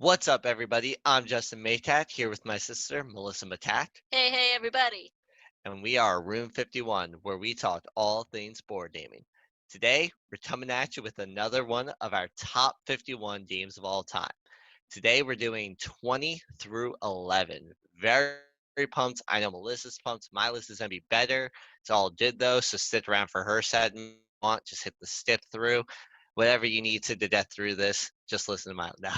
What's up, everybody? I'm Justin Maytat here with my sister, Melissa Matat, Hey, everybody. and we are Room 51, where we talk all things board gaming. Today, we're coming at you with another one of our top 51 games of all time. Today, we're doing 20 through 11. Very pumped. I know Melissa's pumped. My list is going to be better. It's all good, though, so stick around for her segment if you want. Just hit the skip through. Whatever you need to get through this, just listen to mine now.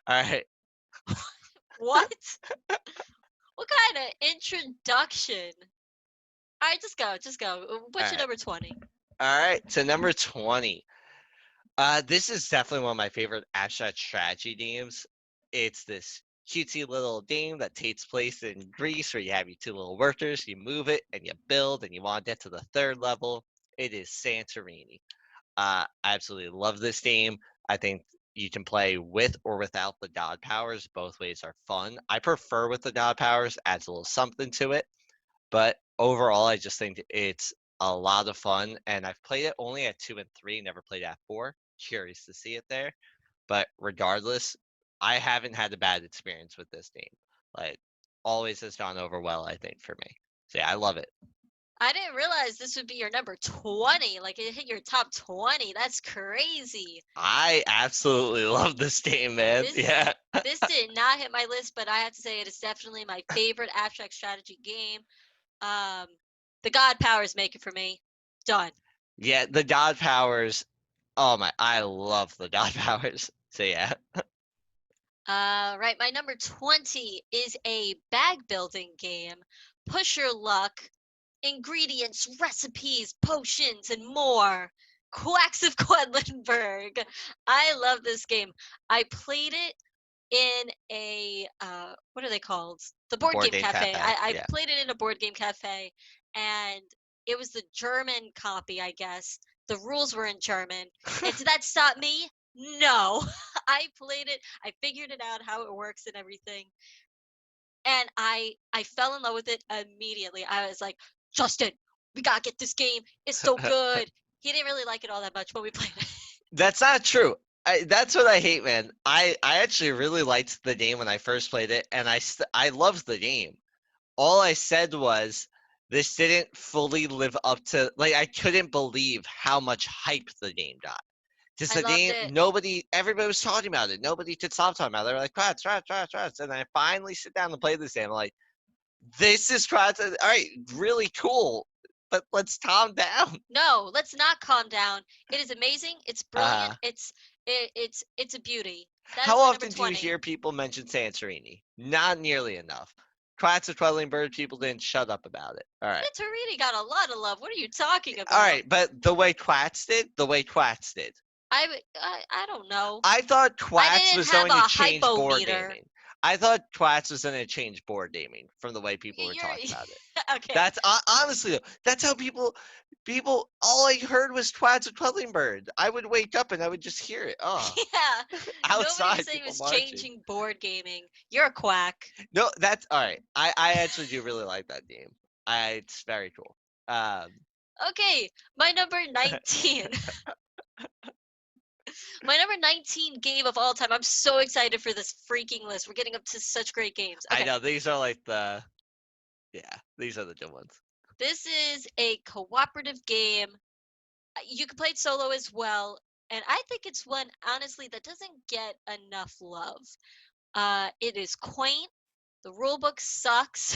All right. What? What kind of introduction? All right, just go. All What's your right. number 20? All right, so number 20. This is definitely one of my favorite abstract strategy games. It's this cutesy little game that takes place in Greece where you have your two little workers, you move it and you build and you want to get to the third level. It is Santorini. I absolutely love this game. I think you can play with or without the god powers. Both ways are fun. I prefer with the god powers, adds a little something to it. But overall, I just think it's a lot of fun, and I've played it only at 2 and 3, never played at 4. Curious to see it there. But regardless, I haven't had a bad experience with this game. Like, always has gone over well, I think, for me. So yeah, I love it. I didn't realize this would be your number 20. Like it hit your top 20. That's crazy. I absolutely love this game, man. This Yeah. this did not hit my list, but I have to say it is definitely my favorite abstract strategy game. Um, the God powers make it for me. Done. Yeah, the god powers. Oh my, I love the god powers. So yeah. Right, my number 20 is a bag building game. Push your luck, ingredients, recipes, potions, and more. Quacks of Quedlingburg. I love this game. I played it in a what are they called? The board Board game game cafe. cafe. I Yeah. played it in a board game cafe, and it was the German copy, I guess. The rules were in German. And did that stop me? No. I played it. I figured it out how it works and everything. And I fell in love with it immediately. I was like, Justin, we gotta get this game. It's so good. He didn't really like it all that much, but we played it. That's not true. That's what I hate, man. I actually really liked the game when I first played it, and I loved the game. All I said was this didn't fully live up to, like, I couldn't believe how much hype the game got. Just I the loved game, it. everybody was talking about it. Nobody could stop talking about it. They were like, Kratz, Kratz, Kratz, Kratz. And I finally sit down and play this game. I'm like, this is Kratz. All right, really cool, but let's calm down. No, let's not calm down. It is amazing. It's brilliant. Uh, It's a beauty. That How is my number often do you 20. hear people mention Santorini? Not nearly enough. Quacks of Quedlingburg, people didn't shut up about it. All right. Santorini got a lot of love. What are you talking All about? right, but the way Quacks did, the way Quacks did. I don't know. I thought I Quacks didn't was have going to a change hypo board meter. gaming. I thought Quacks was going to change board gaming from the way people were You're talking about it. okay. That's honestly, though, that's how people, all I heard was Quacks of Quedlingburg. I would wake up and I would just hear it. Oh, Yeah. Nobody was outside, saying it people was marching. changing board gaming. You're a quack. No, that's all right. I actually do really like that game. It's very cool. Um, Okay, my number 19. My number 19 game of all time. I'm so excited for this freaking list. We're getting up to such great games. I Okay, know these are like yeah, these are the good ones. this is a cooperative game. You can play it solo as well, and I think it's one honestly that doesn't get enough love. It is quaint. The rulebook sucks,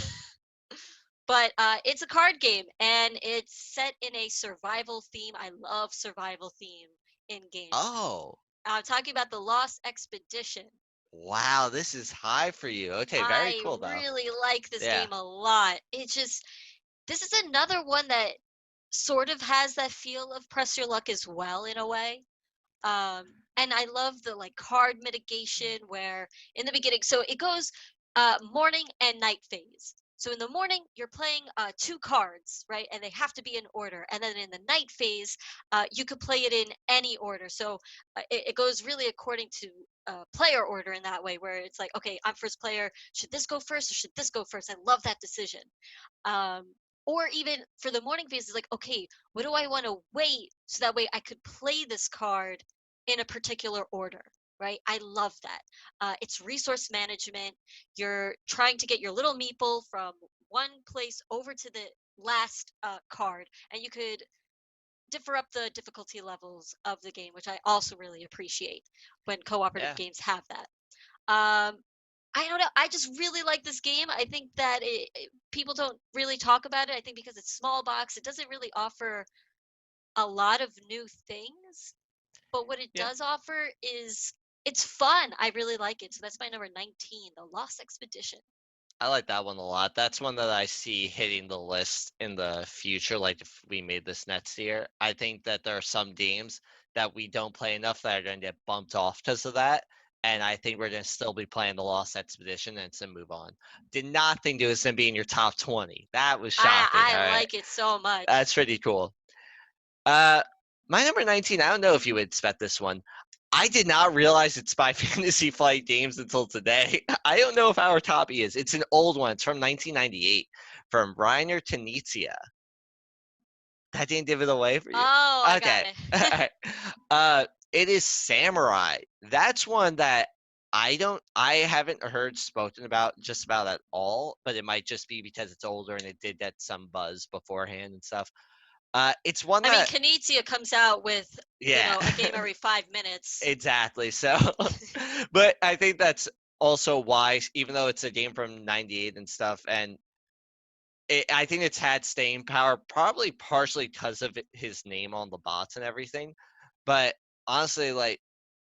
but it's a card game and it's set in a survival theme. I love survival theme in games. Oh, I'm talking about the Lost Expedition. wow, this is high for you. Okay, very I cool though. really like this Yeah. game a lot. It just this is another one that sort of has that feel of press your luck as well in a way. And I love the like card mitigation where in the beginning, so it goes morning and night phase. So in the morning, you're playing two cards, right? And they have to be in order. And then in the night phase, you could play it in any order. So it goes really according to player order in that way, where it's like, okay, I'm first player. Should this go first or should this go first? I love that decision. Um, or even for the morning phase, it's like, okay, what do I want to wait so that way I could play this card in a particular order. right? I love that. It's resource management. You're trying to get your little meeple from one place over to the last card, and you could differ up the difficulty levels of the game, which I also really appreciate when cooperative Yeah. games have that. Um, I don't know. I just really like this game. I think that people don't really talk about it. I think because it's small box, it doesn't really offer a lot of new things. But what it Yeah. does offer is it's fun. I really like it. So that's my number 19, The Lost Expedition. I like that one a lot. That's one that I see hitting the list in the future. Like if we made this next year, I think that there are some games that we don't play enough that are going to get bumped off because of that. And I think we're going to still be playing the Lost Expedition and to move on. Did not think it was going to be in your top 20. That was shocking. I All right. like it so much. That's pretty cool. Uh, my number 19, I don't know if you would expect this one. I did not realize it's by Fantasy Flight Games until today. I don't know if our copy is. It's an old one. It's from 1998 from Reiner Knizia. That didn't give it away for you? Oh, I got Okay. it. It is Samurai. That's one that I haven't heard spoken about just about at all, but it might just be because it's older and it did get some buzz beforehand and stuff. It's one I mean, that, Knizia comes out with, yeah. a game every 5 minutes. Exactly. So, but I think that's also why, even though it's a game from '98 and stuff, and I think it's had staying power, probably partially because of his name on the bots and everything. But honestly, like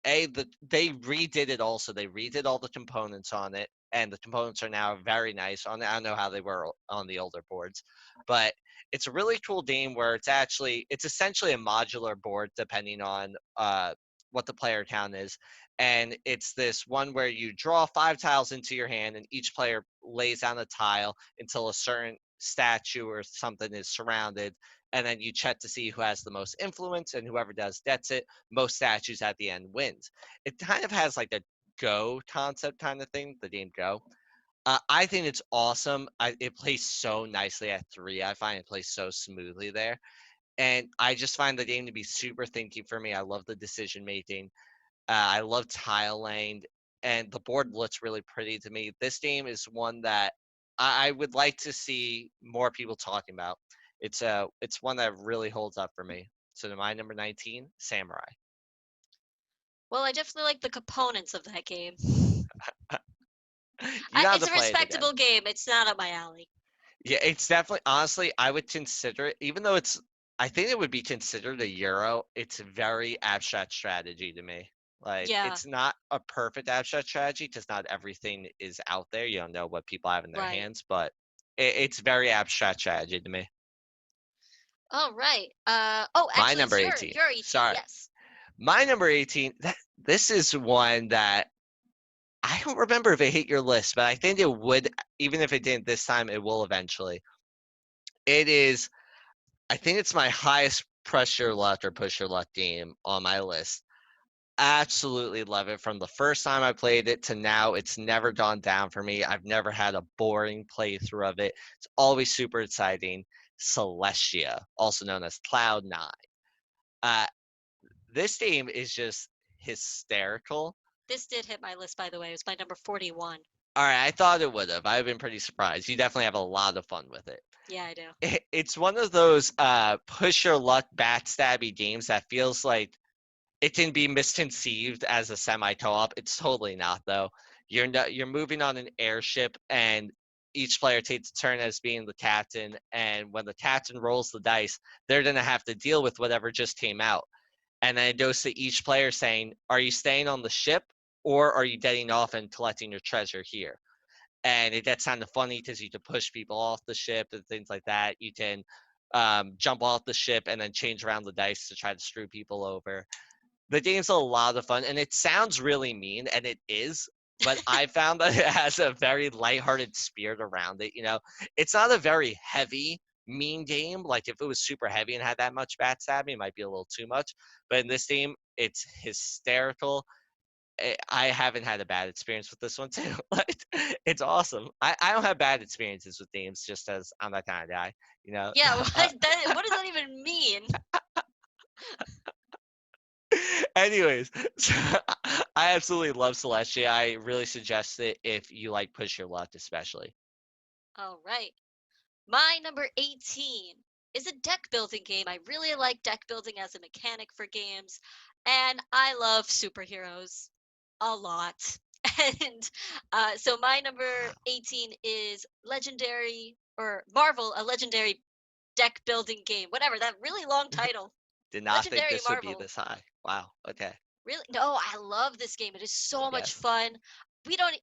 they redid it also. They redid all the components on it, and the components are now very nice on it. I don't know how they were on the older boards, but it's a really cool game where it's essentially a modular board depending on what the player count is. And it's this one where you draw 5 tiles into your hand, and each player lays down a tile until a certain statue or something is surrounded, and then you check to see who has the most influence, and whoever does gets it. Most statues at the end wins. It kind of has like a Go concept kind of thing, the game Go. I think it's awesome. It plays so nicely at 3. I find it plays so smoothly there. And I just find the game to be super thinky for me. I love the decision making. I love tile laying, and the board looks really pretty to me. This game is one that I would like to see more people talking about. It's one that really holds up for me. So to my number 19, Samurai. Well, I definitely like the components of that game. You got It's to a play it again. respectable game. It's not up my alley. Yeah, it's definitely, honestly, I would consider it, even though I think it would be considered a Euro. It's very abstract strategy to me. Like, Yeah, it's not a perfect abstract strategy because not everything is out there. You don't know what people have in their right. hands, but it's very abstract strategy to me. Oh, right. My Actually, number it's 18. your 18. Sorry. Yes. My number 18, this is one that I don't remember if it hit your list, but I think it would, even if it didn't this time, it will eventually. It is, I think it's my highest pressure luck or pusher luck game on my list. Absolutely love it. From the first time I played it to now, it's never gone down for me. I've never had a boring playthrough of it. It's always super exciting. Celestia, also known as Cloud 9. Uh, this game is just hysterical. This did hit my list, by the way. It was my number 41. All right, I thought it would have. I've been pretty surprised. You definitely have a lot of fun with it. Yeah, I do. It's one of those push your luck backstabby games that feels like it can be misconceived as a semi co-op. It's totally not though. You're moving on an airship, and each player takes a turn as being the captain. And when the captain rolls the dice, they're gonna have to deal with whatever just came out. And then it goes to each player saying, "Are you staying on the ship, or are you getting off and collecting your treasure here?" And it gets kind of funny because you can push people off the ship and things like that. You can jump off the ship and then change around the dice to try to screw people over. The game's a lot of fun, and it sounds really mean, and it is, but I found that it has a very lighthearted spirit around it. It's not a very heavy, mean game. Like if it was super heavy and had that much backstabbing, it might be a little too much. But in this game, it's hysterical. I haven't had a bad experience with this one too. Like, it's awesome. I don't have bad experiences with games just as I'm that kind of guy, you know. Yeah, what does that even mean? Anyways, so I absolutely love Celestia. I really suggest it if you like push your luck, especially. All right. My number 18 is a deck building game. I really like deck building as a mechanic for games, and I love superheroes a lot. And so my number 18 is Legendary or Marvel, a legendary deck building game. Whatever, that really long title. Did not think Legendary this would be Marvel. this high. Wow. Okay. Really? No, I love this game. It is so much Yes. fun. We don't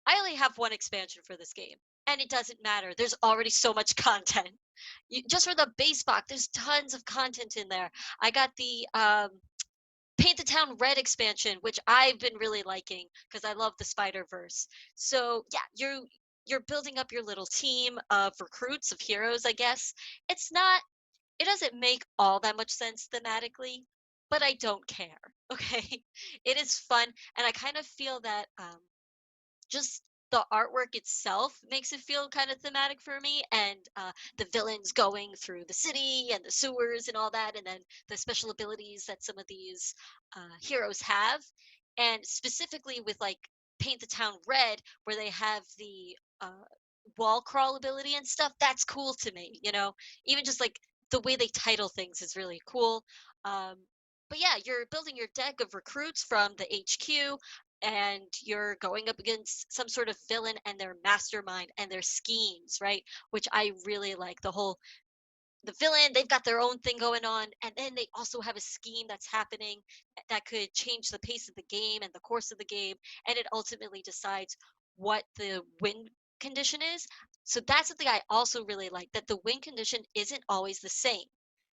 I only have one expansion for this game, and it doesn't matter. There's already so much content. Just for the base box, there's tons of content in there. I got the Paint the Town Red expansion, which I've been really liking because I love the Spider Verse. So yeah, you're building up your little team of recruits of heroes. I guess it's not. It doesn't make all that much sense thematically, but I don't care. Okay, it is fun, and I kind of feel that just the artwork itself makes it feel kind of thematic for me, and the villains going through the city and the sewers and all that, and then the special abilities that some of these heroes have, and specifically with like Paint the Town Red, where they have the wall crawl ability and stuff. That's cool to me, even just like the way they title things is really cool. um, but yeah, you're building your deck of recruits from the HQ, and you're going up against some sort of villain and their mastermind and their schemes, right? Which I really like. The villain, they've got their own thing going on, and then they also have a scheme that's happening that could change the pace of the game and the course of the game, and it ultimately decides what the win condition is. So that's something I also really like, that the win condition isn't always the same.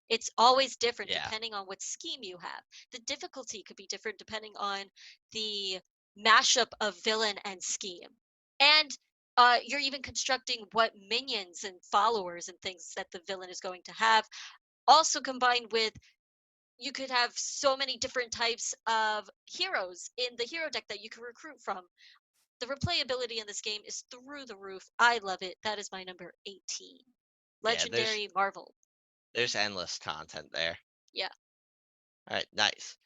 It's always different Yeah. depending on what scheme you have. The difficulty could be different depending on the mashup of villain and scheme. And you're even constructing what minions and followers and things that the villain is going to have. Also combined with, you could have so many different types of heroes in the hero deck that you can recruit from. The replayability in this game is through the roof. I love it. That is my number 18. Yeah. There's Legendary Marvel. there's endless content there. Yeah. All right. Nice.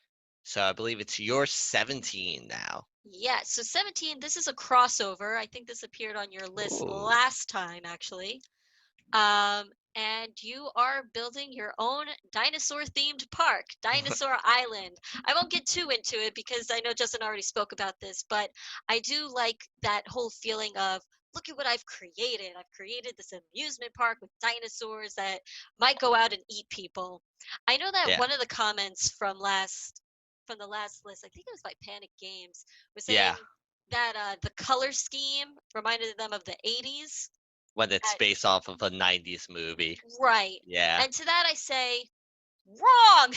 So I believe it's your 17 now. Yeah. So 17, this is a crossover. I think this appeared on your list Ooh. last time, actually. And you are building your own dinosaur themed park, Dinosaur Island. I won't get too into it because I know Justin already spoke about this, but I do like that whole feeling of, look at what I've created. I've created this amusement park with dinosaurs that might go out and eat people. I know that Yeah. one of the comments from the last list, I think it was by Panic Games, was saying Yeah. that the color scheme reminded them of the 80s. When it's based off of a 90s movie. Right. Yeah. And to that I say, wrong.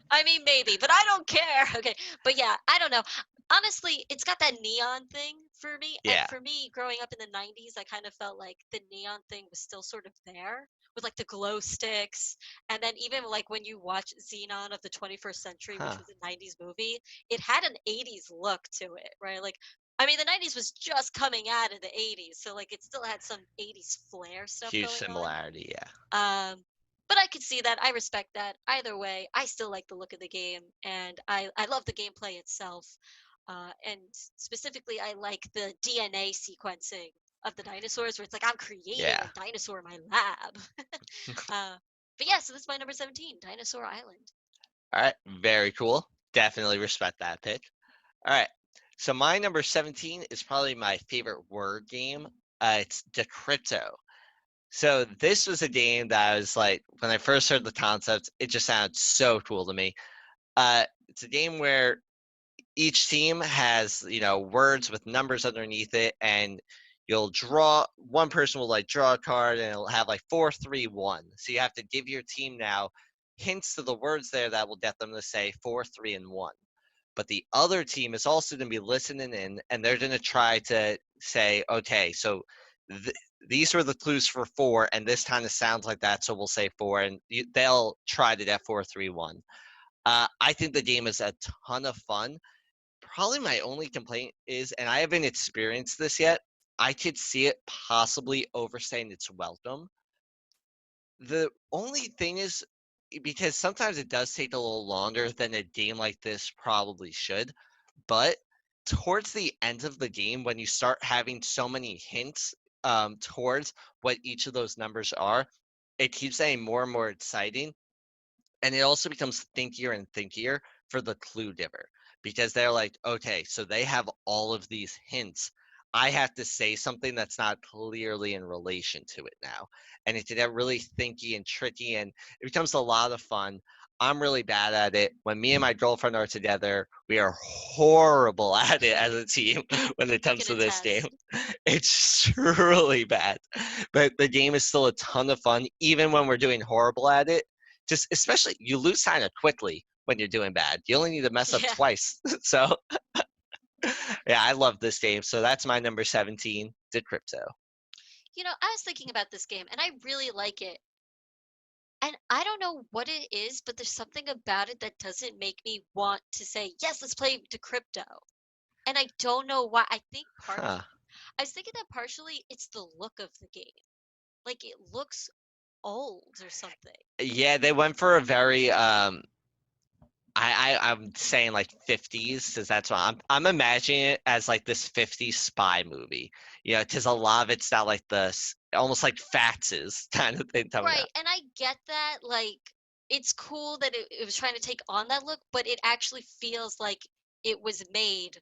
I mean, maybe, but I don't care. Okay. But yeah, I don't know. Honestly, it's got that neon thing for me. And Yeah. for me, growing up in the 90s, I kind of felt like the neon thing was still sort of there with like the glow sticks. And then even like when you watch Xenon of the 21st Century, which Huh. was a 90s movie, it had an 80s look to it, right? Like, I mean, the 90s was just coming out of the 80s. So like it still had some 80s flair stuff Huge going on. similarity. Yeah. But I could see that. I respect that. Either way, I still like the look of the game, and I love the gameplay itself. And specifically, I like the DNA sequencing of the dinosaurs, where it's like I'm creating Yeah. a dinosaur in my lab. uh, but yeah, so this is my number 17, Dinosaur Island. All right. Very cool. Definitely respect that pick. All right. So my number 17 is probably my favorite word game. It's Decrypto. So this was a game that I was like, when I first heard the concept, it just sounded so cool to me. It's a game where each team has, words with numbers underneath it, and you'll draw, one person will like draw a card and it'll have like 4, 3, 1. So you have to give your team now hints to the words there that will get them to say 4, 3, and 1. But the other team is also going to be listening in, and they're going to try to say, okay, so these were the clues for 4, and this kind of sounds like that, so we'll say 4, and they'll try to get 4, 3, 1. I think the game is a ton of fun. Probably my only complaint is, and I haven't experienced this yet, I could see it possibly overstaying its welcome. The only thing is, because sometimes it does take a little longer than a game like this probably should. But towards the end of the game, when you start having so many hints towards what each of those numbers are, it keeps getting more and more exciting. And it also becomes thinkier and thinkier for the clue giver because they're like, okay, so they have all of these hints. I have to say something that's not clearly in relation to it now. And it can get really thinky and tricky, and it becomes a lot of fun. I'm really bad at it. When me and my girlfriend are together, we are horrible at it as a team when it I comes can to this game. attest. It's really bad. But the game is still a ton of fun, even when we're doing horrible at it. Just especially you lose kind of quickly when you're doing bad. You only need to mess up Yeah. twice. So yeah, I love this game. So that's my number 17, Decrypto. I was thinking about this game and I really like it. And I don't know what it is, but there's something about it that doesn't make me want to say, yes, let's play Decrypto. And I don't know why. Huh. I was thinking that partially it's the look of the game. Like it looks old or something. Yeah, they went for a very I'm saying like 50s because that's what I'm imagining it as like this 50s spy movie. Because a lot of it's not like almost like faxes kind of thing coming out. Right. And I get that. Like, it's cool that it was trying to take on that look, but it actually feels like it was made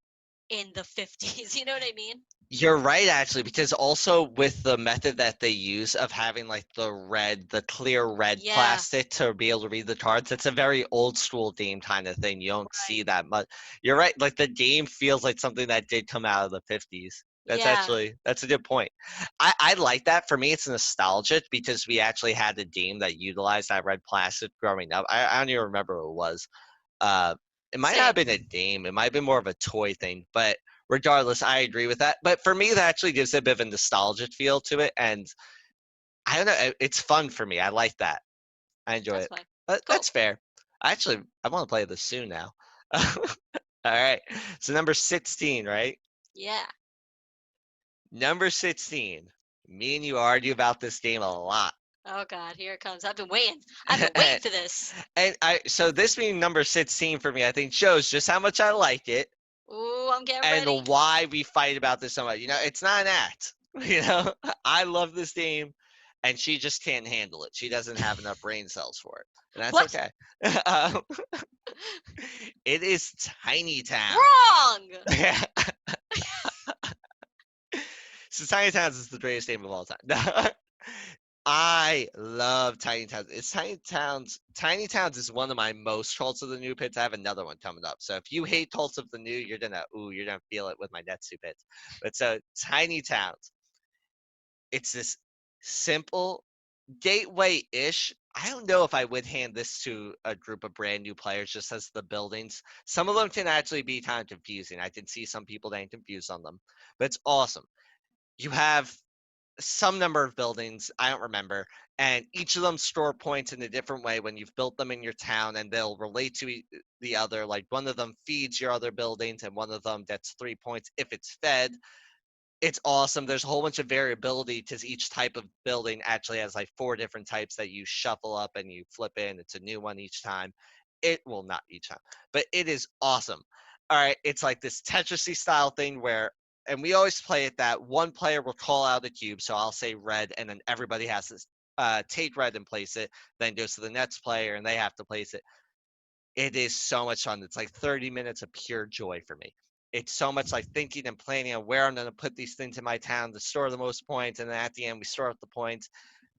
in the 50s. You know what I mean? You're right, actually, because also with the method that they use of having like the clear red Yeah. plastic to be able to read the cards, it's a very old school game kind of thing. You don't see Right. that much. You're right, like the game feels like something that did come out of the 50s. Yeah. That's a good point. I like that. For me, it's nostalgic because we actually had a game that utilized that red plastic growing up. I don't even remember what it was. Uh, it might not have Same. been a game. It might have been more of a toy thing, but regardless, I agree with that. But for me, that actually gives it a bit of a nostalgic feel to it, and I don't know. It's fun for me. I like that. I enjoy That's it. fine. But Cool. that's fair. I want to play this soon now. All right. So number 16, right? Yeah. Number 16. Me and you argue about this game a lot. Oh God, here it comes. I've been waiting. I've been waiting for this. And so this being number 16 for me, I think shows just how much I like it Ooh, I'm getting ready. and why we fight about this so much. It's not an act. I love this game, and she just can't handle it. She doesn't have enough brain cells for it, and that's What? okay. um, it is Tiny Town. Wrong. So Tiny Towns is the greatest game of all time. I love Tiny Towns. It's Tiny Towns. Tiny Towns is one of my most Cults of the New pits. I have another one coming up. So if you hate Cults of the New, you're gonna feel it with my Netsu pits. But so Tiny Towns, it's this simple gateway-ish. I don't know if I would hand this to a group of brand new players just as the buildings. Some of them can actually be kind of confusing. I can see some people getting confused on them, but it's awesome. You have some number of buildings, I don't remember, and each of them store points in a different way when you've built them in your town, and they'll relate to the other. Like one of them feeds your other buildings, and one of them gets 3 points if it's fed. It's awesome. There's a whole bunch of variability because each type of building actually has like 4 different types that you shuffle up and you flip in. It's a new one each time. It will not each time, but it is awesome. All right, it's like this Tetrisy style thing where, and we always play it that one player will call out a cube. So I'll say red, and then everybody has to take red and place it. Then it goes to the next player, and they have to place it. It is so much fun. It's like 30 minutes of pure joy for me. It's so much like thinking and planning on where I'm going to put these things in my town to store the most points. And then at the end, we store up the points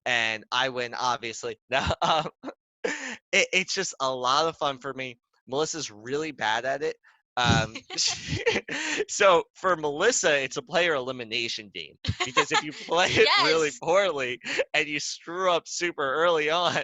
and I win, obviously. No, it's just a lot of fun for me. Melissa's really bad at it. So for Melissa, it's a player elimination game because if you play it really Yes. poorly and you screw up super early on,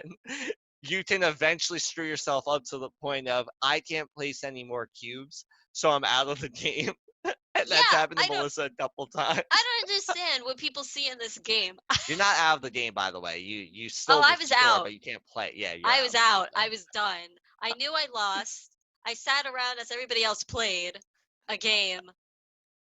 you can eventually screw yourself up to the point of I can't place any more cubes, so I'm out of the game. And that's Yeah. happened to Melissa a couple times. I don't understand what people see in this game. You're not out of the game, by the way. You Oh, still I will was score, out. but you can't play. Yeah, you're I out was of the game out. I then. was done. I knew I lost. I sat around as everybody else played a game,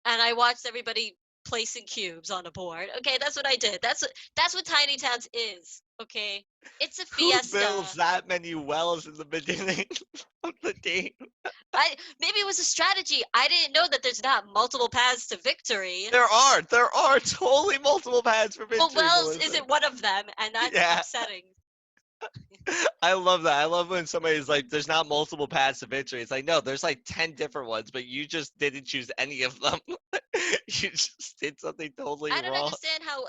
and I watched everybody placing cubes on a board. Okay, that's what I did. That's what Tiny Towns is. Okay, it's a Who builds fiesta. that many wells in the beginning of the game? Maybe it was a strategy. I didn't know that there's not multiple paths to victory. There are totally multiple paths for Well, victory, Wells Melissa. isn't one of them, and that's Yeah, upsetting. I love that. I love when somebody's like, "There's not multiple paths to victory." It's like, no, there's like 10 different ones, but you just didn't choose any of them. You just did something totally I don't wrong. understand how.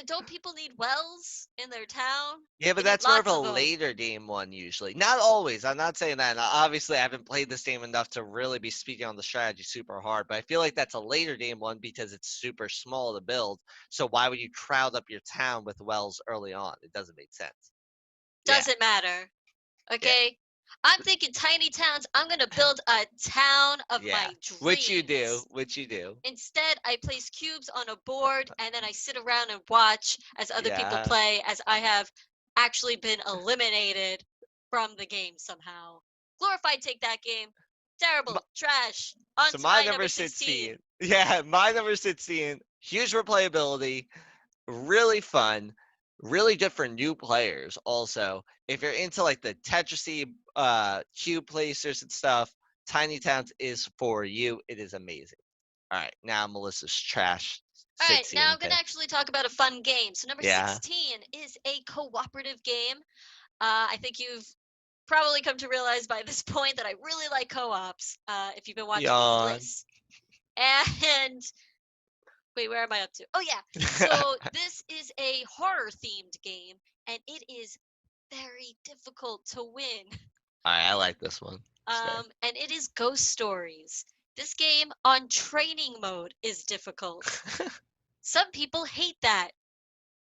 Don't people need wells in their town? Yeah, They but need that's more of lots a of them. later game one usually. Not always. I'm not saying that. And obviously, I haven't played this game enough to really be speaking on the strategy super hard. But I feel like that's a later game one because it's super small to build. So why would you crowd up your town with wells early on? It doesn't make sense. Yeah, Doesn't matter. yeah, Okay? I'm thinking tiny towns. I'm going to build a town of yeah. my Which you do. dreams. Which you do. Instead, I place cubes on a board and then I sit around and watch as other people Yeah. play as I have actually been eliminated from the game somehow. Glorified take that game. M- Terrible. Trash. On So to my my number number 16. 16. Yeah, my number 16. Huge replayability. Really fun, really good for new players also. If you're into like the Tetrisy cube placers and stuff, Tiny Towns is for you. It is amazing. All right, now Melissa's trash All right, now 16 I'm going to pick. actually talk about a fun game. So, number Yeah, 16 is a cooperative game. I think you've probably come to realize by this point that I really like co-ops. If you've been watching these yawn. lists, and wait, where am I up to? Oh yeah, so this is a horror themed game, and it is very difficult to win. All right, I like this one. Stay. And it is Ghost Stories. This game on training mode is difficult. Some people hate that.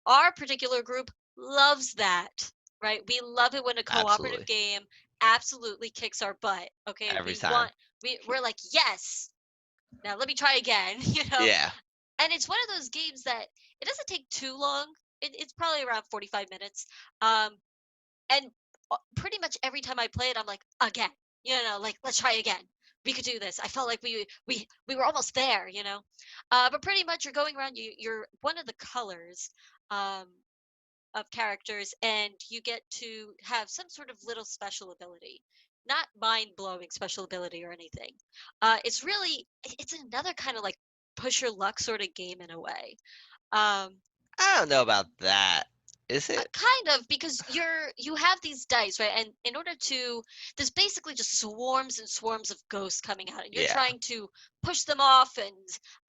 Our particular group loves that, right? We love it when a cooperative Absolutely, game absolutely kicks our butt. Okay, every time. we're like, yes. Now let me try again, you know. Yeah, And it's one of those games that it doesn't take too long. It's probably around 45 minutes. Um, and pretty much every time I play it, I'm like, again, you know, like let's try again. We could do this. I felt like we were almost there, you know. But pretty much you're going around. You're one of the colors. Um, of characters, and you get to have some sort of little special ability, not mind-blowing special ability or anything. It's really it's another kind of like push your luck sort of game in a way. um I don't know about that. Is it? Kind of, because you have these dice, right? And in order to there's basically just swarms and swarms of ghosts coming out, and you're Yeah. trying to push them off and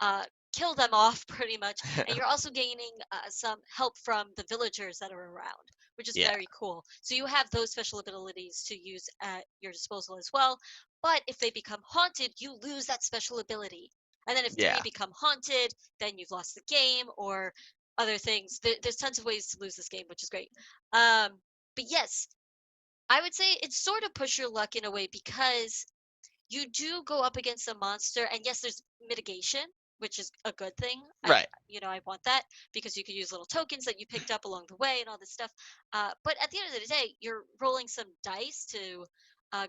uh kill them off pretty much. And you're also gaining some help from the villagers that are around, which is Yeah. very cool. So you have those special abilities to use at your disposal as well. But if they become haunted, you lose that special ability. And then if three Yeah. become haunted, then you've lost the game, or other things. There's tons of ways to lose this game, which is great. But yes, I would say it's sort of push your luck in a way, because you do go up against a monster, and yes, there's mitigation, which is a good thing. Right. I want that, because you could use little tokens that you picked up along the way and all this stuff. But at the end of the day, you're rolling some dice to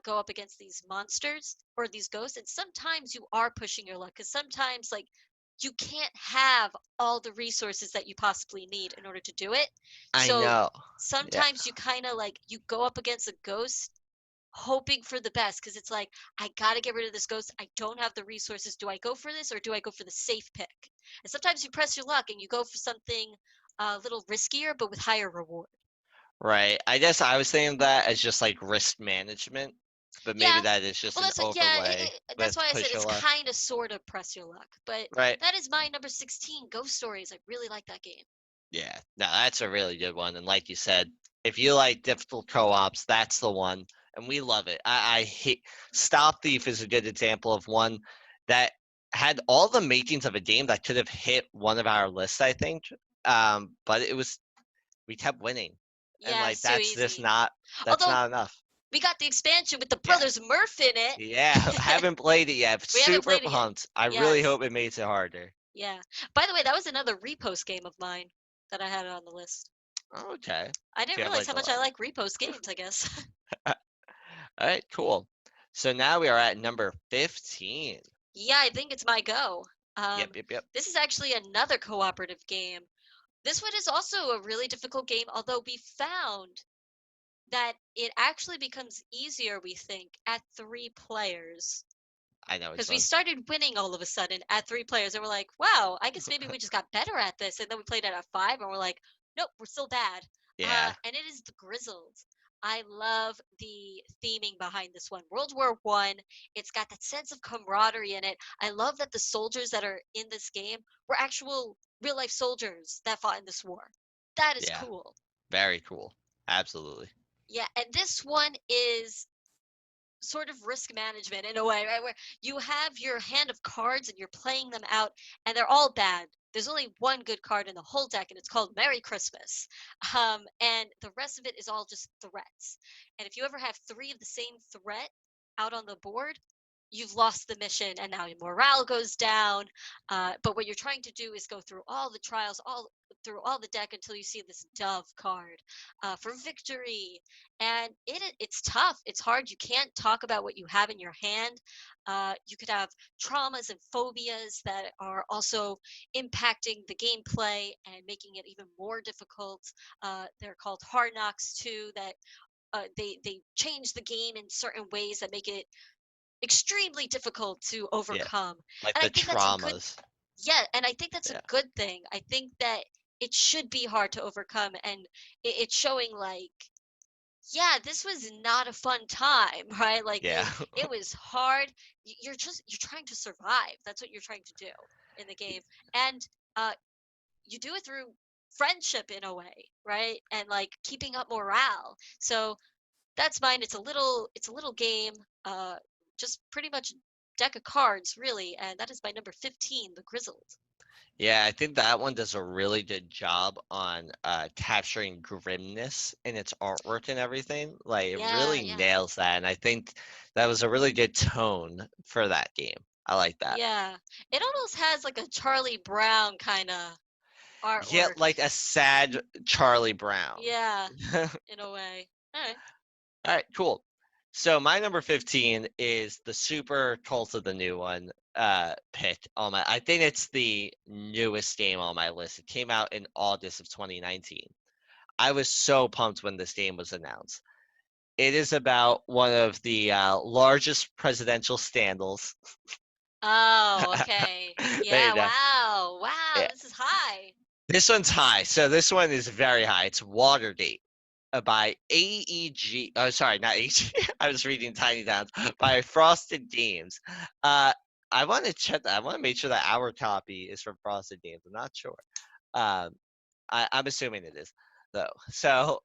go up against these monsters or these ghosts, and sometimes you are pushing your luck, because sometimes like you can't have all the resources that you possibly need in order to do it. I So know. Yeah. sometimes you kind of like you go up against a ghost hoping for the best, because it's like, I gotta get rid of this ghost. I don't have the resources. Do I go for this, or do I go for the safe pick? And sometimes you press your luck and you go for something a little riskier but with higher reward. Right. I guess I was thinking of that as just like risk management, but maybe Yeah, that is just well, an that's what, yeah, overlay that's with why I said push your it's luck. kind of sort of press your luck. But Right. that is my number 16, Ghost Stories. I really like that game. Yeah. No, that's a really good one. And like you said, if you like difficult co-ops, that's the one. And we love it. I hate Stop Thief is a good example of one that had all the makings of a game that could have hit one of our lists, I think. But we kept winning. And Yeah, like it's too easy. that's Although not enough. we got the expansion with the Yeah. Brothers Murph in Yeah, it. haven't played it yet. We haven't Super played it yet. pumped. I really Yes. hope it makes it harder. Yeah. By the way, that was another repost game of mine that I had on the list. Okay. I Do didn't you have realize like how a much lot? I like repost games, I guess. All right, cool. So now we are at number 15. Yeah, I think it's my go. Yep, yep, yep. This is actually another cooperative game. This one is also a really difficult game, although we found that it actually becomes easier, we think, at 3 players. I know it's Because we fun. started winning all of a sudden at 3 players, and we're like, wow, I guess maybe we just got better at this. And then we played it at 5, and we're like, nope, we're still bad. Yeah, And it is the Grizzled. I love the theming behind this one. World War I. It's got that sense of camaraderie in it. I love that the soldiers that are in this game were actual real life soldiers that fought in this war. That is yeah, cool. very cool. Absolutely. Yeah, and this one is sort of risk management in a way, right? Where you have your hand of cards and you're playing them out, and they're all bad. There's only one good card in the whole deck, and it's called Merry Christmas. And the rest of it is all just threats. And if you ever have 3 of the same threat out on the board, you've lost the mission, and now your morale goes down. But what you're trying to do is go through all the trials, all through all the deck until you see this Dove card for victory. And it's tough. It's hard. You can't talk about what you have in your hand. You could have traumas and phobias that are also impacting the gameplay and making it even more difficult. They're called hard knocks too. That they change the game in certain ways that make it extremely difficult to Yeah, overcome. like And I the think that's a good traumas. yeah, and I think that's a Yeah, good thing. I think that it should be hard to overcome, and it's showing like yeah, this was not a fun time, right? Like yeah, it was hard. You're trying to survive. That's what you're trying to do in the game. And uh you do it through friendship in a way, right? And like keeping up morale. So that's mine. It's a little game. Just pretty much deck of cards, really, and that is my number 15, the Grizzled. yeah. I think that one does a really good job on capturing grimness in its artwork and everything. Like it Yeah, really yeah, nails that, and I think that was a really good tone for that game. I like that. yeah. It almost has like a Charlie Brown kind of Yet artwork. like a sad Charlie Brown. Yeah, in a way. All right. All right, cool. So my number 15 is the super cult of the new one pick on my. I think it's the newest game on my list. It came out in August of 2019. I was so pumped when this game was announced. It is about one of the largest presidential scandals. Oh, okay. There you Yeah, go. wow. Wow, Yeah. this is high. This one's high. So this one is very high. It's Watergate by AEG. Oh, sorry, not AEG. I was reading Tiny Downs by Frosted Games. Uh, I want to check that. I want to make sure that our copy is from Frosted Games. I'm not sure. Um, I'm assuming it is though. So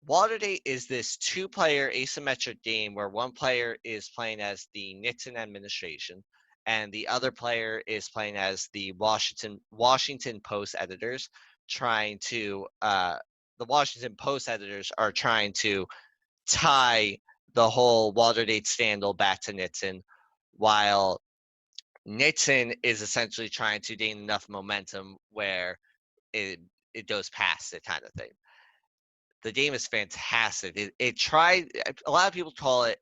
Watergate is this two-player asymmetric game where one player is playing as the Nixon administration and the other player is playing as the Washington Post editors trying to the Washington Post editors are trying to tie the whole Watergate scandal back to Nixon while Nixon is essentially trying to gain enough momentum where it it goes past it kind of thing. The game is fantastic. It tried. A lot of people call it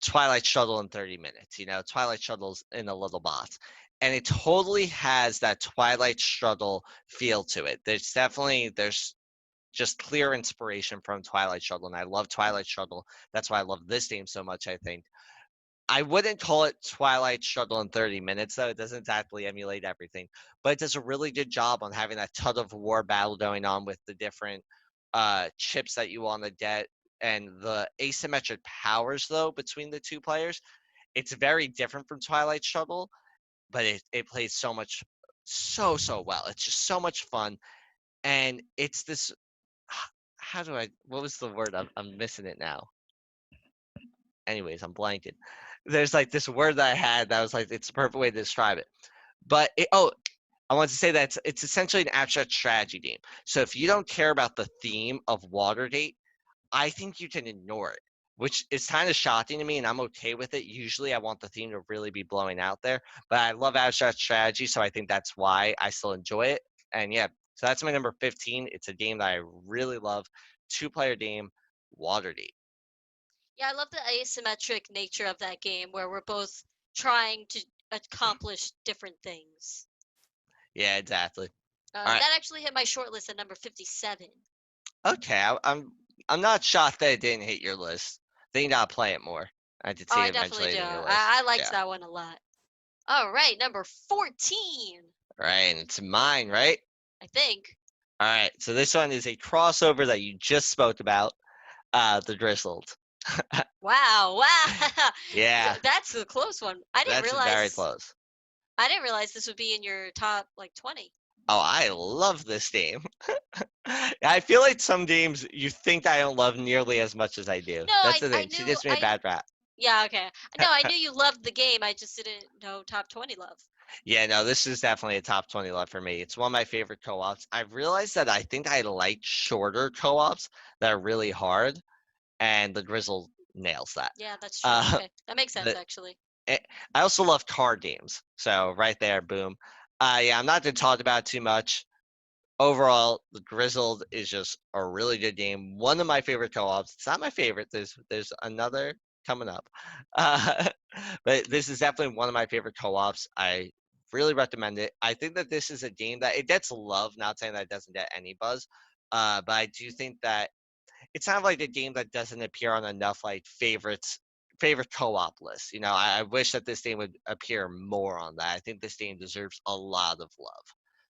Twilight Shuttle in 30 minutes. You know, Twilight Shuttle's in a little box, and it totally has that Twilight Shuttle feel to it. There's just clear inspiration from Twilight Shuttle, and I love Twilight Shuttle. That's why I love this game so much. I think I wouldn't call it Twilight Struggle in 30 minutes, though. It doesn't exactly emulate everything, but it does a really good job on having that tug of war battle going on with the different chips that you want to get and the asymmetric powers, though, between the two players. It's very different from Twilight Struggle, but it plays so well. It's just so much fun. And it's this, how do I, what was the word? I'm missing it now. Anyways, I'm blanking. There's like this word that I had that was like it's the perfect way to describe it. But I want to say that it's essentially an abstract strategy game. So if you don't care about the theme of Watergate, I think you can ignore it, which is kind of shocking to me, and I'm okay with it. Usually, I want the theme to really be blowing out there, but I love abstract strategy, so I think that's why I still enjoy it. And yeah, so that's my number 15. It's a game that I really love. Two-player game, Watergate. Yeah, I love the asymmetric nature of that game where we're both trying to accomplish different things. Yeah, exactly. All right. That actually hit my short list at number 57. Okay, I'm not shocked that it didn't hit your list. Then you gotta play it more. I did Oh, see I it definitely eventually do. in your list. I liked Yeah. that one a lot. All right, number 14, Right, and it's mine, right? I think. All right. So this one is a crossover that you just spoke about. The Grizzled. Wow, wow. Yeah, That's a close one. I didn't that's very realize close. this would be in your top like 20. Oh, I love this game. I feel like some games you think I don't love nearly as much as I do. No, That's the I thing. She knew gives me a I bad rap. yeah, okay. No, I knew you loved the game. I just didn't know top 20 love. Yeah, no, this is definitely a top 20 love for me. It's one of my favorite co-ops. I've realized that I think I like shorter co-ops that are really hard, and the Grizzle nails that. Yeah, that's true. Uh, Okay. That makes sense the, actually. I also love card games. So right there, boom. Yeah, I'm not going to talk about it too much. Overall, the Grizzled is just a really good game. One of my favorite co-ops. It's not my favorite. There's another coming up, uh, but this is definitely one of my favorite co-ops. I really recommend it. I think that this is a game that it gets love. Not saying that it doesn't get any buzz, but I do think that it's kind of like a game that doesn't appear on enough like favorite co-op lists. I wish that this game would appear more on that. I think this game deserves a lot of love.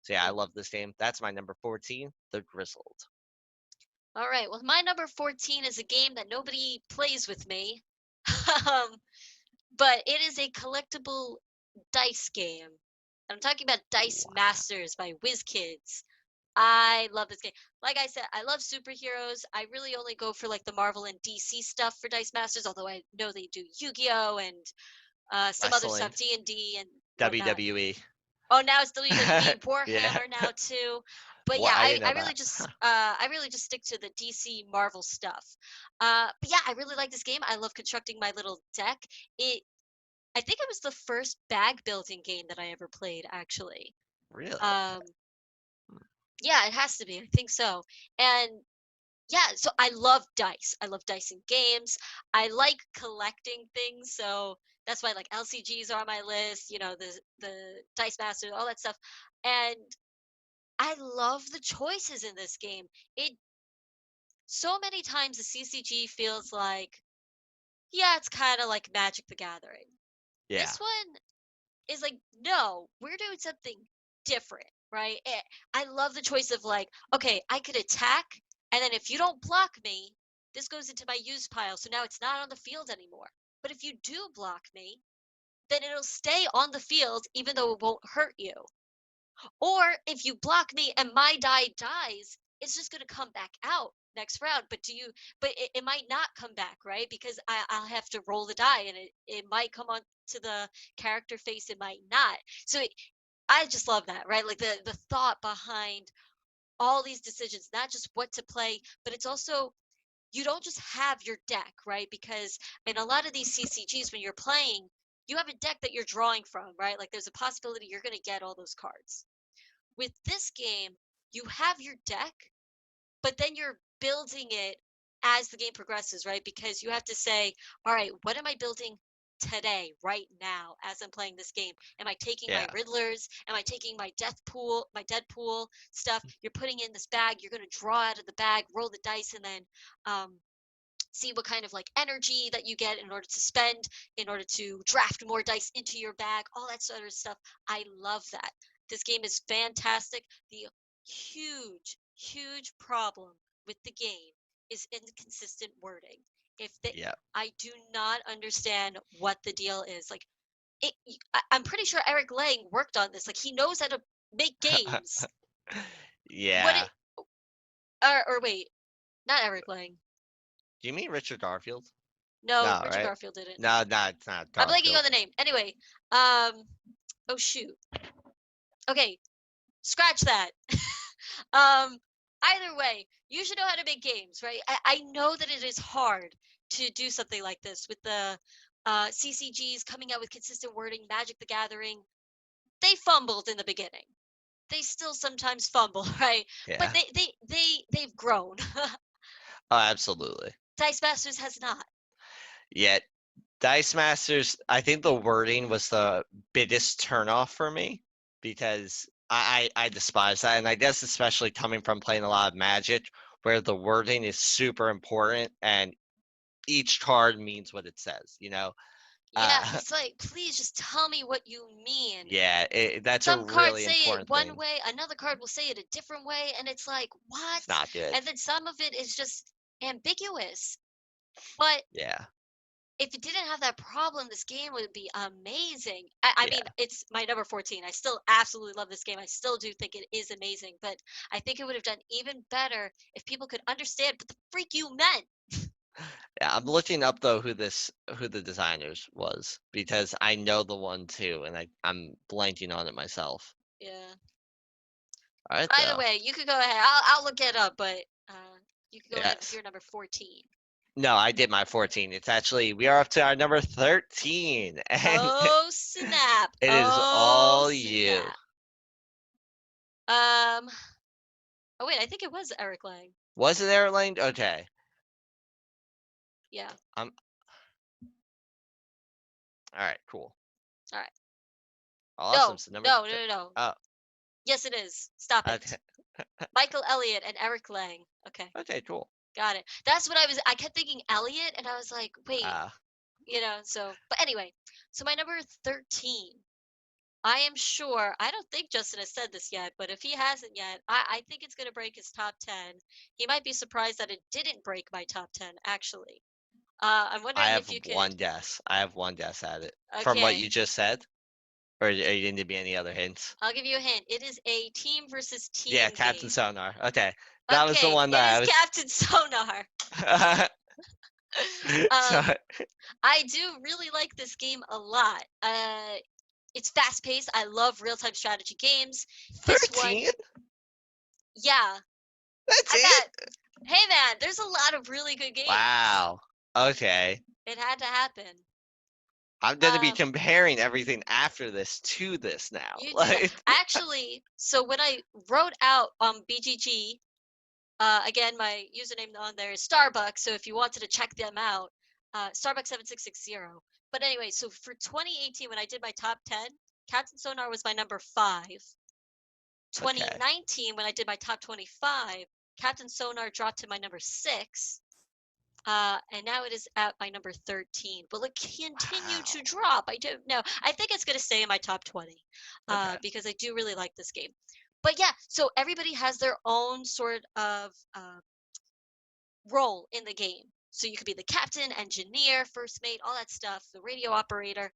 So yeah, I Hmm. love this game. That's my number 14, The Grizzled. All right. Well, my number 14 is a game that nobody plays with me. um, but it is a collectible dice game. I'm talking about Dice Wow. Masters by Wizkids. I love this game. Like I said, I love superheroes. I really only go for like the Marvel and DC stuff for Dice Masters, although I know they do Yu-Gi-Oh and some other Wrestling, stuff, D&D and whatnot. WWE. Oh, now it's WWE, Yeah. Warhammer now too. But What yeah, I I, didn't know I really that. just stick to the DC Marvel stuff. But yeah, I really like this game. I love constructing my little deck. It I think it was the first bag building game that I ever played actually. Really? Um yeah, it has to be. I think so. And yeah, so I love dice. I love dice in games. I like collecting things, so that's why like LCGs are on my list, the Dice Masters, all that stuff. And I love the choices in this game. It so many times the CCG feels like, yeah, it's kind of like Magic the Gathering. Yeah. This one is like, no, we're doing something different, right? I love the choice of like, okay, I could attack, and then if you don't block me, this goes into my use pile. So now it's not on the field anymore. But if you do block me, then it'll stay on the field even though it won't hurt you. Or if you block me and my die dies, it's just going to come back out next round. But it might not come back, right? Because I'll have to roll the die and it might come on to the character face, it might not. So I just love that, right? Like the thought behind all these decisions, not just what to play, but it's also you don't just have your deck, right? Because in a lot of these CCGs, when you're playing, you have a deck that you're drawing from, right? Like there's a possibility you're going to get all those cards. With this game, you have your deck, but then you're building it as the game progresses, right? Because you have to say, all right, what am I building today, right now, as I'm playing this game? Am I taking my Yeah. Riddlers? Am I taking my Deadpool stuff? You're putting in this bag, you're going to draw out of the bag, roll the dice, and then see what kind of like energy that you get in order to spend, in order to draft more dice into your bag, all that sort of stuff. I love that. This game is fantastic. The huge problem with the game is inconsistent wording. If they, Yeah. I do not understand what the deal is. Like I'm pretty sure Eric Lang worked on this. Like he knows how to make games. What Yeah. it or wait, not Eric Lang. Do you mean Richard Garfield? No, No, Richard right? Garfield didn't. No, no, it's not I'm blanking Garfield. on the name. Anyway, oh shoot. Okay, scratch that. um, either way, you should know how to make games, right? I know that it is hard to do something like this with the CCGs coming out with consistent wording. Magic the Gathering, they fumbled in the beginning. They still sometimes fumble, right? But Yeah. they've grown. Oh, absolutely. Dice Masters has not. Yet Dice Masters, I think the wording was the biggest turnoff for me because I despise that, and I guess especially coming from playing a lot of Magic, where the wording is super important, and each card means what it says. Yeah, it's like, please just tell me what you mean. Yeah, that's a Some cards really say it important one thing. way, another card will say it a different way, and it's like, what? It's not good. And then some of it is just ambiguous. But Yeah, if it didn't have that problem, this game would be amazing. I yeah. mean, it's my number 14. I still absolutely love this game. I still do think it is amazing, but I think it would have done even better if people could understand what the freak you meant. Yeah, I'm looking up though who the designers was because I know the one too, and I'm blanking on it myself. Yeah. All right By the though. way, you could go ahead. I'll look it up, but you could go ahead with Yes. your number 14. No, I did my 14. It's actually we are up to our number 13, and Oh snap! it is Oh all you. snap! Um. Oh wait, I think it was Eric Lang. Was it Airlane? Okay. Yeah. I'm all right. Cool. All right. Awesome. No, So number. no, no, no, no. Oh, Yes, it is. Stop okay. it. Michael Elliott and Eric Lang. Okay, Okay. Cool. got it. That's what I was. I kept thinking Elliott, and I was like, wait, Uh, So, but anyway, so my number 13. I am sure. I don't think Justin has said this yet, but if he hasn't yet, I think it's going to break his top 10. He might be surprised that it didn't break my top 10, actually. I'm I wondering have if you could. one guess. I have one guess at it from what Okay, you just said. Or are you going to give me any other hints? I'll give you a hint. It is a team versus Yeah, team Captain game. Sonar. Okay, that was the Okay, one it that is I was. Captain Sonar. um, So, I do really like this game a lot. It's fast paced. I love real time strategy games. This one, 13? yeah, That's I got. it? Hey man, there's a lot of really good games. Wow. Okay. It had to happen. I'm gonna be Um, comparing everything after this to this now. you do that. Like, Actually, so when I wrote out on BGG, again, my username on there is Starbucks. So if you wanted to check them out, Starbucks7660. But anyway, so for 2018, when I did my top 10, Captain Sonar was my number 5. okay. 2019, when I did my top 25, Captain Sonar dropped to my number 6. And now it is at my number 13. Will it continue to Wow. drop? I don't know. I think it's going to stay in my top 20 Okay. because I do really like this game. But yeah, so everybody has their own sort of role in the game. So you could be the captain, engineer, first mate, all that stuff, the radio operator,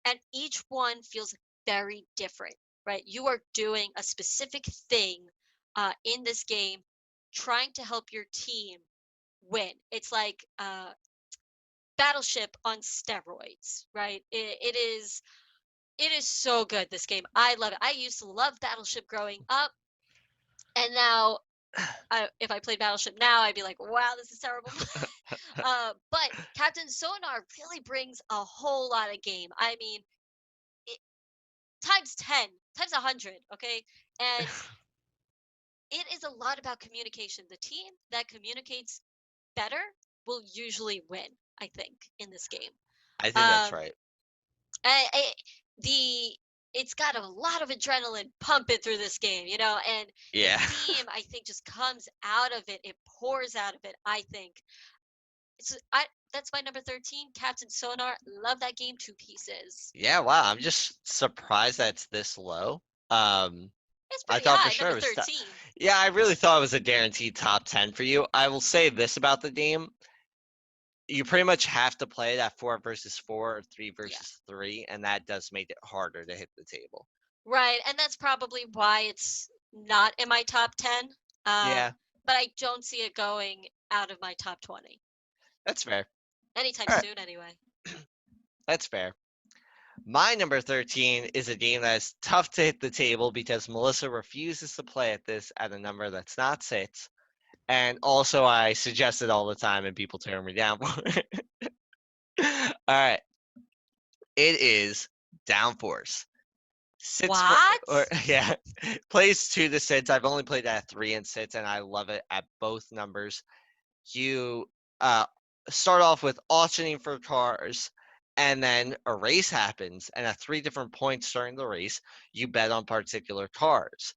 and each one feels very different, right? You are doing a specific thing in this game, trying to help your team win. It's like Battleship on steroids, right? It is so good. This game, I love it. I used to love Battleship growing up, and now if I played Battleship now, I'd be like, wow, this is terrible. But Captain Sonar really brings a whole lot of game. I mean, it, times 10, times 100, okay? And it is a lot about communication. The team that communicates better will usually win, I think, in this game. I think that's Um, right. I, the it's got a lot of adrenaline pumping through this game, and the Yeah. theme I think just comes out of it. It pours out of it. I think I that's my number 13, Captain Sonar. Love that game to pieces. Yeah, wow. I'm just surprised that it's this low. Um, It's I pretty thought for high, sure number it was. 13. Yeah, I really thought it was a guaranteed top 10 for you. I will say this about the game. You pretty much have to play that 4 versus 4 or 3 Yeah. versus 3, and that does make it harder to hit the table. Right, and that's probably why it's not in my top 10. Yeah, But I don't see it going out of my top 20 that's fair. anytime All right, soon anyway. that's fair. My number 13 is a game that is tough to hit the table because Melissa refuses to play at this at a number that's not 6. And also, I suggest it all the time, and people turn me down for it. All right, it is Downforce. Sits for, or What? yeah, plays 2 to 6. I've only played at 3 and 6, and I love it at both numbers. You start off with auctioning for cars, And then a race happens, and at 3 different points during the race, you bet on particular cars.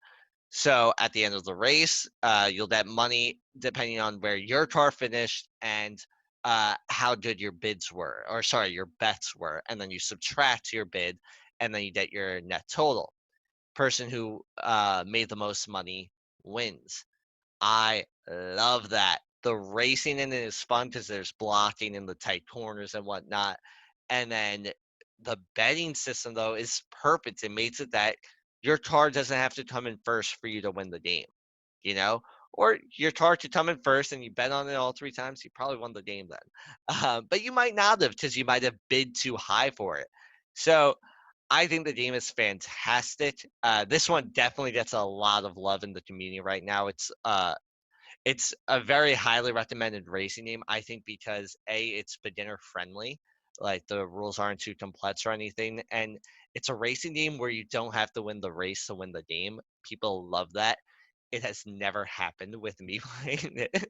So at the end of the race, you'll bet money depending on where your car finished and how good your bids were, or sorry, your bets were, and then you subtract your bid, and then you get your net total. Person who made the most money wins. I love that. The racing in it is fun because there's blocking in the tight corners and whatnot. And then the betting system, though, is perfect. It makes it that your car doesn't have to come in first for you to win the game, you know? Or your car could come in first and you bet on it all 3 times, you probably won the game then. But you might not have because you might have bid too high for it. So I think the game is fantastic. This one definitely gets a lot of love in the community right now. It's a very highly recommended racing game, I think, because it's beginner friendly. Like the rules aren't too complex or anything, and it's a racing game where you don't have to win the race to win the game. People love that. It has never happened with me playing it.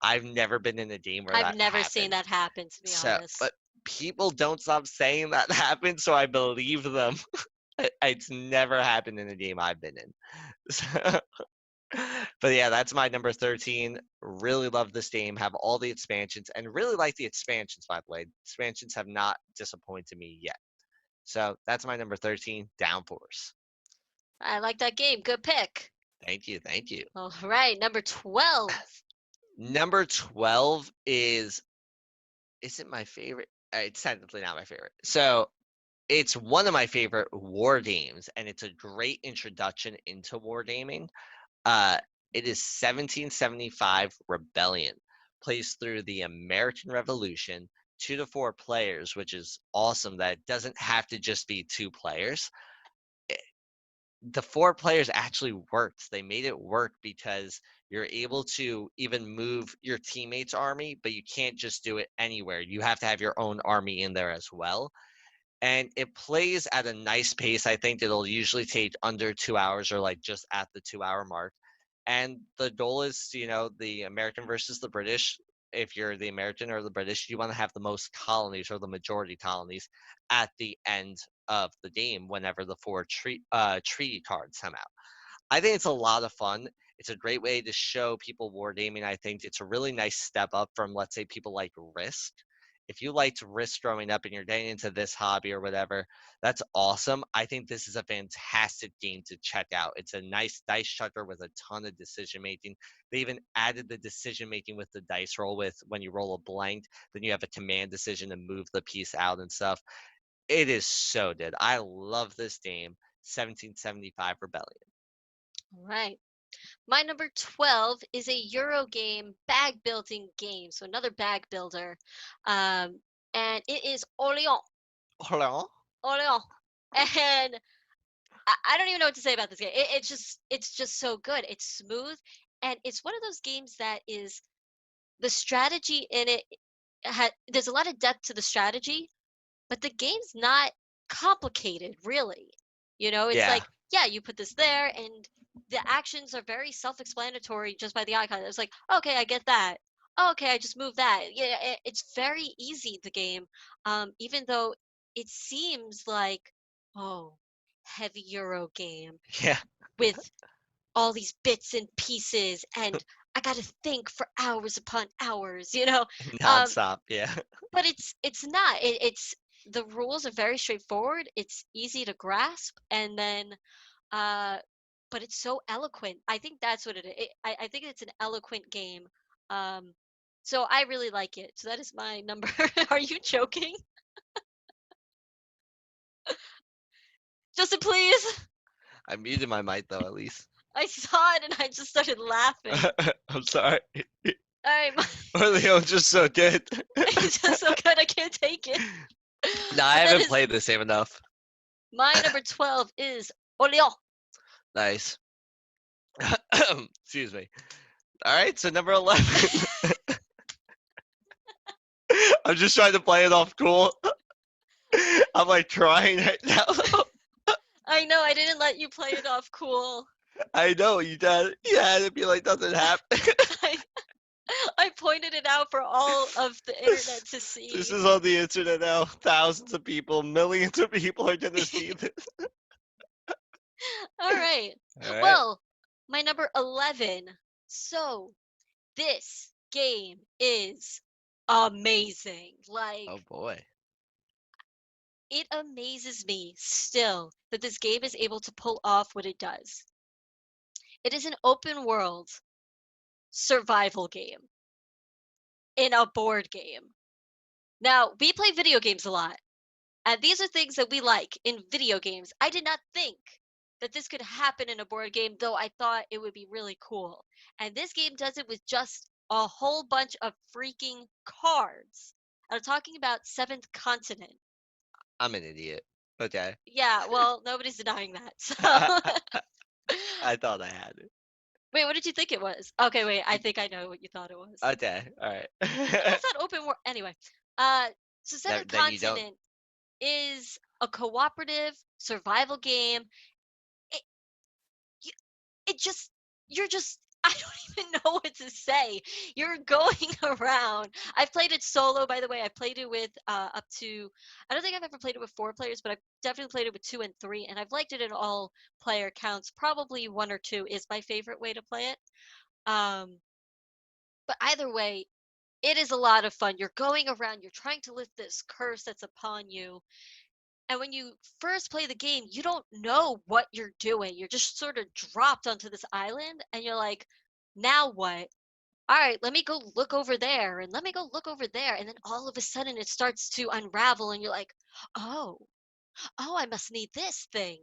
I've never been in a game where I've that never seen happened. that happen, to be So, honest. but people don't stop saying that happened, so I believe them. It's never happened in a game I've been in. So, but yeah, that's my number 13. Really love this game. Have all the expansions and really like the expansions, by the way. Expansions have not disappointed me yet. So that's my number 13, Downforce. I like that game. Good pick. Thank you. Thank you. All right, number 12. Number 12 is it my favorite? It's technically not my favorite. So it's one of my favorite war games, and it's a great introduction into wargaming. Uh, it is 1775 Rebellion. Plays through the American Revolution, 2 to 4 players, which is awesome that it doesn't have to just be 2 players. The 4 players actually worked. They made it work because you're able to even move your teammates' army, but you can't just do it anywhere. You have to have your own army in there as well. And it plays at a nice pace. I think it'll usually take under 2 hours or like just at the 2 hour mark. And the goal is, the American versus the British. If you're the American or the British, you want to have the most colonies or the majority colonies at the end of the game whenever the 4 treaty cards come out. I think it's a lot of fun. It's a great way to show people wargaming. I think it's a really nice step up from, let's say, people like Risk. If you liked Risk growing up and you're getting into this hobby or whatever, that's awesome. I think this is a fantastic game to check out. It's a nice dice chucker with a ton of decision making. They even added the decision making with the dice roll with when you roll a blank, then you have a command decision to move the piece out and stuff. It is so good. I love this game. 1775 Rebellion. All right. My number 12 is a Euro game bag building game. So another bag builder. And it is Orléans. Hello? Orléans. And I don't even know what to say about this game. It's just so good. It's smooth, and it's one of those games that is the strategy in it. There's a lot of depth to the strategy, but the game's not complicated, really. It's Yeah. like, yeah, you put this there, and the actions are very self-explanatory just by the icon. It's like, okay, I get that. Okay, I just move that. Yeah, it's very easy, the game, even though it seems like, oh, heavy Euro game Yeah. with all these bits and pieces, and I got to think for hours upon hours. Um, Nonstop. Yeah. but it's not. It's the rules are very straightforward. It's easy to grasp, and then uh, but it's so eloquent. I think that's what it is. I think it's an eloquent game. Um, so I really like it. So that is my number. Are you joking? Justin, please. I muted my mic though, at least. I saw it and I just started laughing. I'm sorry. All right, Orleans just so good. it's just so good. I can't take it. No, I But that haven't is played this game enough. my number 12 is Orléans. Nice. Excuse me. All right, so number 11. I'm just trying to play it off cool. I'm like trying right now. I know I didn't let you play it off cool. I know you had to be like nothing happened. I pointed it out for all of the internet to This see. is on the internet now. Thousands of people, millions of people are gonna see this. All right. All right. Well, my number 11. So, this game is amazing. Oh Like, boy. it amazes me still that this game is able to pull off what it does. It is an open world survival game in a board game. Now, we play video games a lot, and these are things that we like in video games. I did not think that this could happen in a board game, though I thought it would be really cool. And this game does it with just a whole bunch of freaking cards. I'm talking about Seventh Continent. I'm an idiot. Okay. Yeah, well, nobody's denying that. So, I thought I had it. wait, what did you think it was? Okay, wait, I think I know what you thought it was. Okay. All right. No, it's not open world. Anyway, uh, so Seventh Then you don't. Continent is a cooperative survival game. It, you, it just, you're just, I don't even know what to say. You're going around. I've played it solo, by the way. I played it with up to, I don't think I've ever played it with 4 players, but I've definitely played it with 2 and 3, and I've liked it in all player counts. Probably 1 or 2 is my favorite way to play it. Um, but either way, it is a lot of fun. You're going around, you're trying to lift this curse that's upon you. And when you first play the game, you don't know what you're doing. You're just sort of dropped onto this island and you're like, now what? All right, let me go look over there and let me go look over there. And then all of a sudden it starts to unravel and you're like, oh, oh, I must need this thing.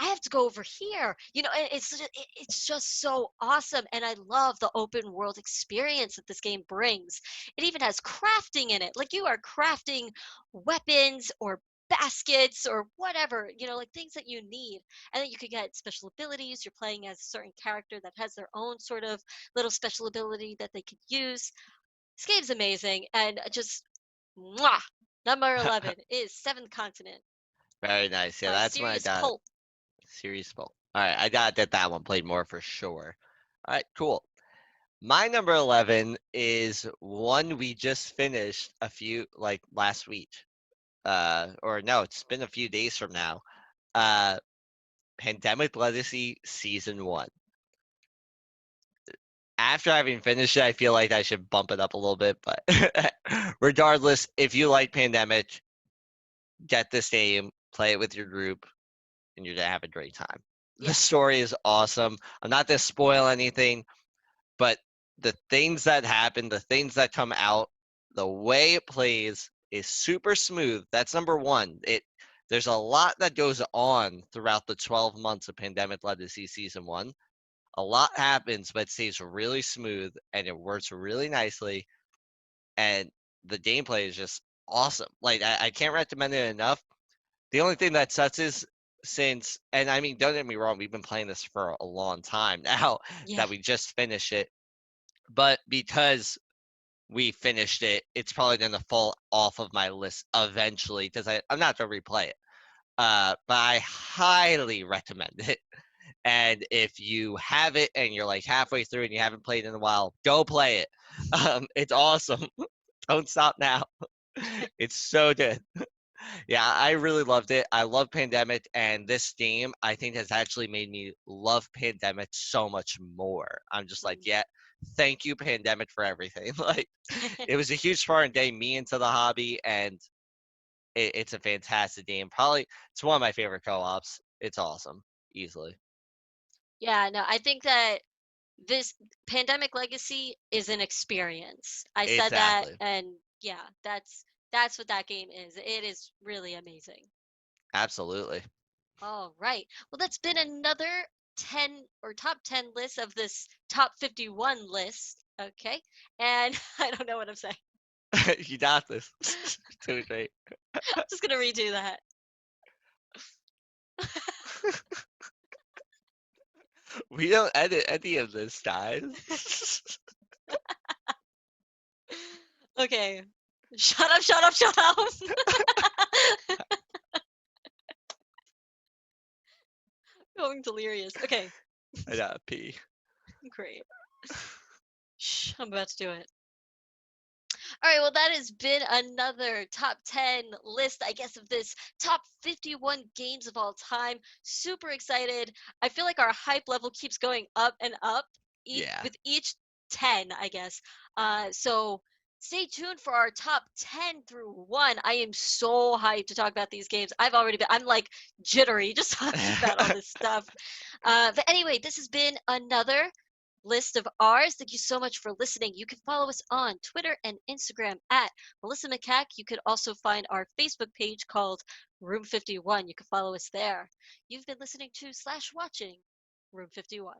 I have to go over here. You know, it's just so awesome, and I love the open world experience that this game brings. It even has crafting in it. Like you are crafting weapons or baskets or whatever, you know, like things that you need. And then you could get special abilities. You're playing as a certain character that has their own sort of little special ability that they could use. This game's amazing and just mwah. Number 11 is Seventh Continent Very nice. Yeah, by that's when I Serious got Pulp. serious fault. All right, I got that one played more for sure. All right, cool. My number 11 is one we just finished a few like last week. Or no, it's been a few days from now. Uh, Pandemic Legacy Season 1. After having finished it, I feel like I should bump it up a little bit, but regardless, if you like Pandemic, get this game, play it with your group, and you're gonna have a great time. The Yeah. story is awesome. I'm not gonna spoil anything, but the things that happen, the things that come out, the way it plays is super smooth. That's number one. There's a lot that goes on throughout the 12 months of Pandemic Legacy Season 1. A lot happens, but it stays really smooth and it works really nicely. And the gameplay is just awesome. Like, I can't recommend it enough. The only thing that sucks is and I mean, don't get me wrong, we've been playing this for a long time now Yeah. that we just finished it. But because we finished it, it's probably going to fall off of my list eventually because I'm not going to replay it. But I highly recommend it. And if you have it and you're like halfway through and you haven't played in a while, go play it. It's awesome. Don't stop now. It's so good. Yeah, I really loved it. I love Pandemic, and this game I think has actually made me love Pandemic so much more. I'm just like, Mm. yeah, thank you, Pandemic, for everything. Like, it was a huge part in getting me into the hobby, and it's a fantastic game. Probably it's one of my favorite co-ops. It's awesome, easily. Yeah, no, I think that this Pandemic Legacy is an experience. I said that Exactly. and yeah, that's what that game is. It is really amazing. Absolutely. All right. Well, that's been another 10 or top 10 list of this top 51 list. Okay. And I don't know what I'm saying. You got this. Too great. I'm just going to redo that. We don't edit any of this, guys. Okay. Shut up, shut up, shut up. Going delirious. Okay. I gotta pee. Great. Shh, I'm about to do it. All right, well, that has been another top 10 list, I guess, of this top 51 games of all time. Super excited. I feel like our hype level keeps going up and up Yeah. with each 10, I guess. So stay tuned for our top 10 through 1. I am so hyped to talk about these games. I'm like jittery just talking about all this stuff. But anyway, this has been another list of ours. Thank you so much for listening. You can follow us on Twitter and Instagram at Melissa McCack. You could also find our Facebook page called Room 51. You can follow us there. You've been listening to / watching Room 51.